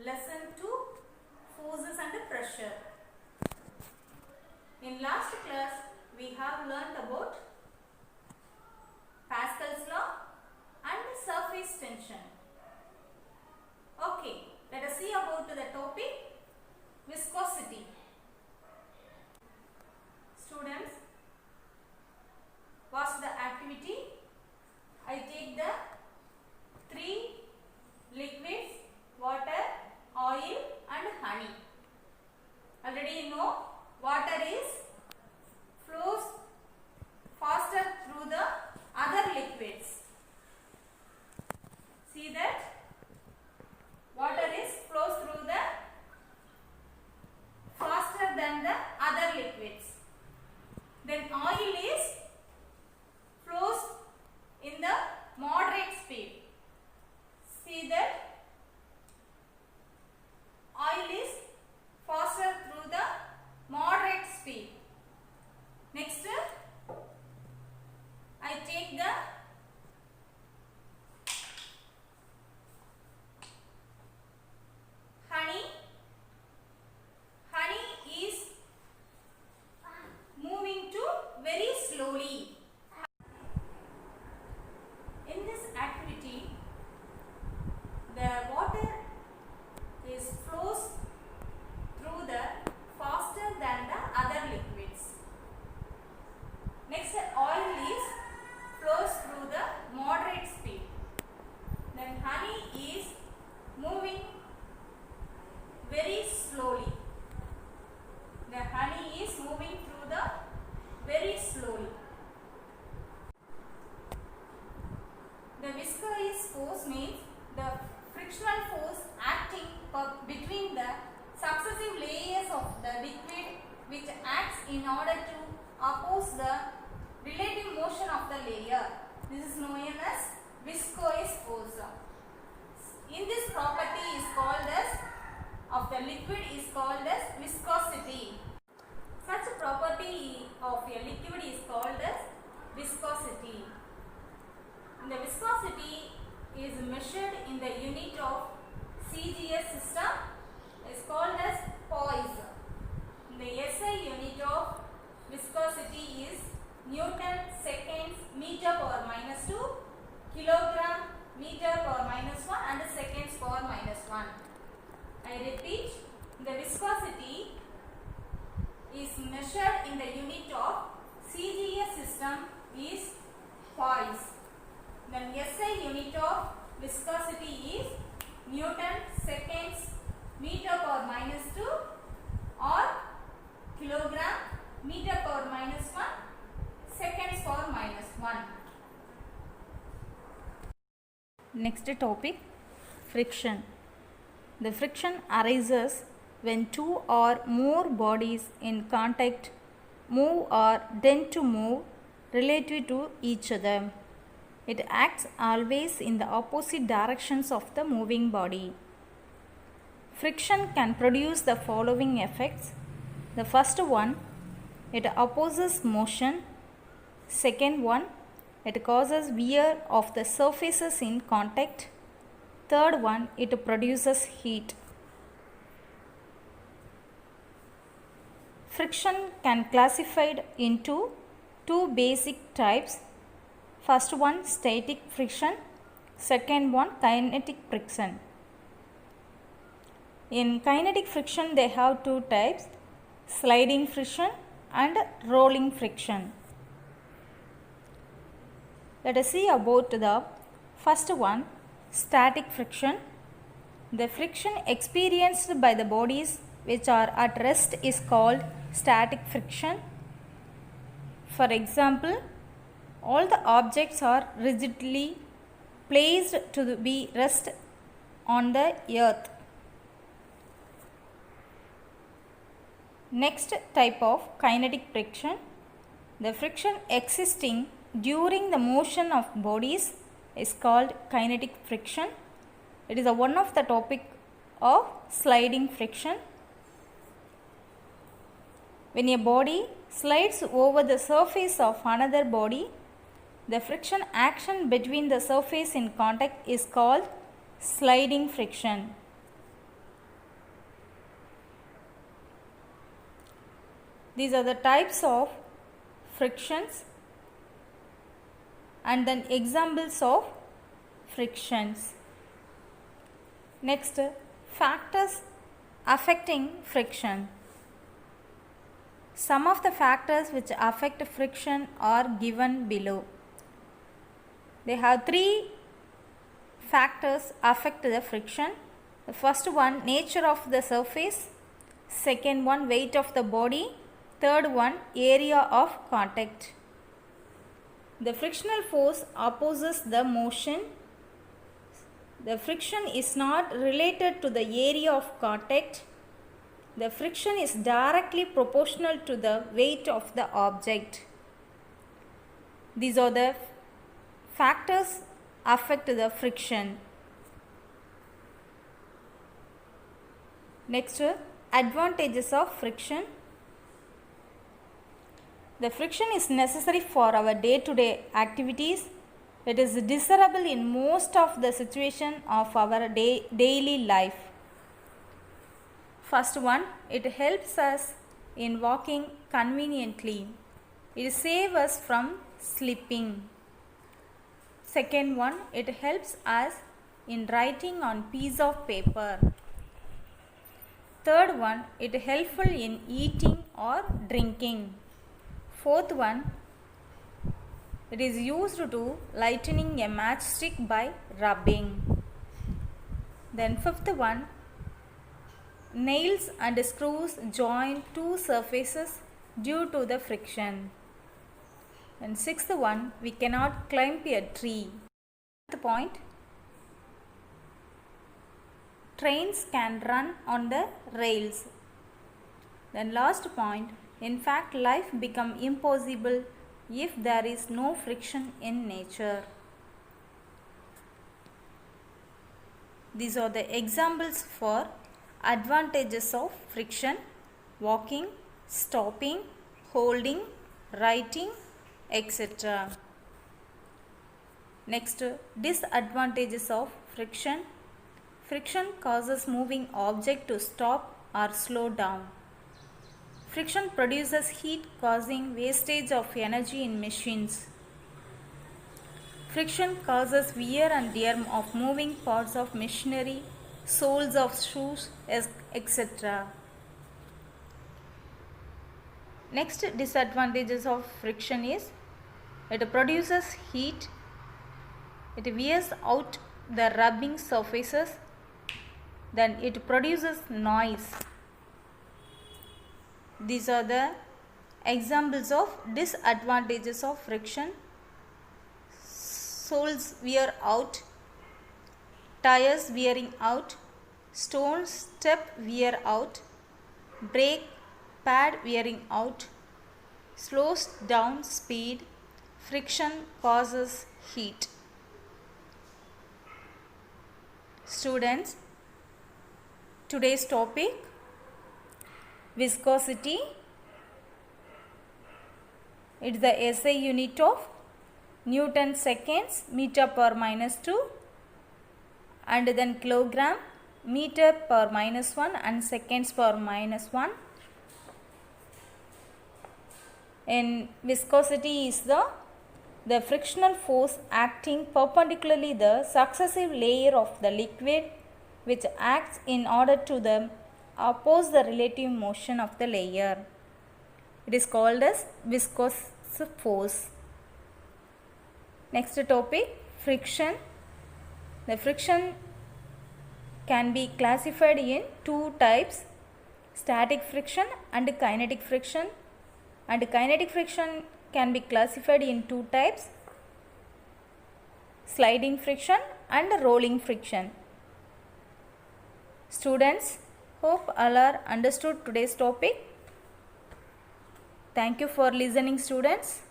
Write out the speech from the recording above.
Lesson 2, Forces and Pressure. In last class, we have learnt about Pascal's law and surface tension. Okay, let us see about the topic viscosity. Students, what's the activity? I take the three liquids, water, oil and honey. Already you know water flows faster through the other liquids. See that water flows through the faster than the other liquids. Then oil flows in the moderate speed. See that oil is faster through the moderate speed. Next, I take the honey. Honey is moving to very slowly. In this activity, the water flows through the faster than the other liquids. Next, oil flows through the moderate speed. Then honey is moving very slowly. The honey is moving through the very slowly. The viscous force means the frictional force acting between the successive layers of the liquid, which acts in order to oppose the relative motion of the layer. This is known as viscous force. In this property is called as of the liquid is called as viscosity. Such a property of a liquid is called as viscosity. And the viscosity is measured in the unit of CGS system is called as poise. The SI unit of viscosity is Newton seconds meter power minus 2, kilogram meter power minus 1 and seconds power minus 1. I repeat, the viscosity is measured in the unit of CGS system is poise. Then SI unit of viscosity is Newton seconds meter power minus 2 or kilogram meter power minus 1 seconds power minus 1. Next topic, friction. The friction arises when two or more bodies in contact move or tend to move relative to each other. It acts always in the opposite directions of the moving body. Friction can produce the following effects. The first one, it opposes motion. Second one, it causes wear of the surfaces in contact. Third one, it produces heat. Friction can be classified into two basic types. First one, static friction. Second one, kinetic friction. In kinetic friction, they have two types, sliding friction and rolling friction. Let us see about the first one, static friction. The friction experienced by the bodies which are at rest is called static friction. For example, all the objects are rigidly placed to be rest on the earth. Next type of kinetic friction. The friction existing during the motion of bodies is called kinetic friction. It is one of the topic of sliding friction. When a body slides over the surface of another body, the friction action between the surface in contact is called sliding friction. These are the types of frictions and then examples of frictions. Next, factors affecting friction. Some of the factors which affect friction are given below. They have three factors affect the friction. The first one, nature of the surface. Second one, weight of the body. Third one, area of contact. The frictional force opposes the motion. The friction is not related to the area of contact. The friction is directly proportional to the weight of the object. These are the factors affect the friction. Next, advantages of friction. The friction is necessary for our day-to-day activities. It is desirable in most of the situations of our daily life. First one, it helps us in walking conveniently. It saves us from slipping. Second one, it helps us in writing on piece of paper. Third one, it is helpful in eating or drinking. Fourth one, it is used to lightening a matchstick by rubbing. Then fifth one, nails and screws join two surfaces due to the friction. And sixth one, we cannot climb a tree. Seventh point, trains can run on the rails. Then last point, in fact life becomes impossible if there is no friction in nature. These are the examples for advantages of friction: walking, stopping, holding, writing, etc. Next, disadvantages of friction. Friction causes moving object to stop or slow down. Friction produces heat, causing wastage of energy in machines. Friction causes wear and tear of moving parts of machinery, soles of shoes, etc. Next disadvantages of friction is it produces heat, it wears out the rubbing surfaces, then it produces noise. These are the examples of disadvantages of friction: soles wear out, tires wearing out, stone step wear out, brake pad wearing out, slows down speed, friction causes heat. Students, today's topic: viscosity. It's the SI unit of Newton seconds, meter per minus 2, and then kilogram, meter per minus 1, and seconds per minus 1. In viscosity is the frictional force acting perpendicularly the successive layer of the liquid, which acts in order to oppose the relative motion of the layer. It is called as viscous force. Next topic: friction. The friction can be classified in two types: static friction and kinetic friction. And kinetic friction can be classified in two types: sliding friction and rolling friction. Students, hope all are understood today's topic. Thank you for listening, students.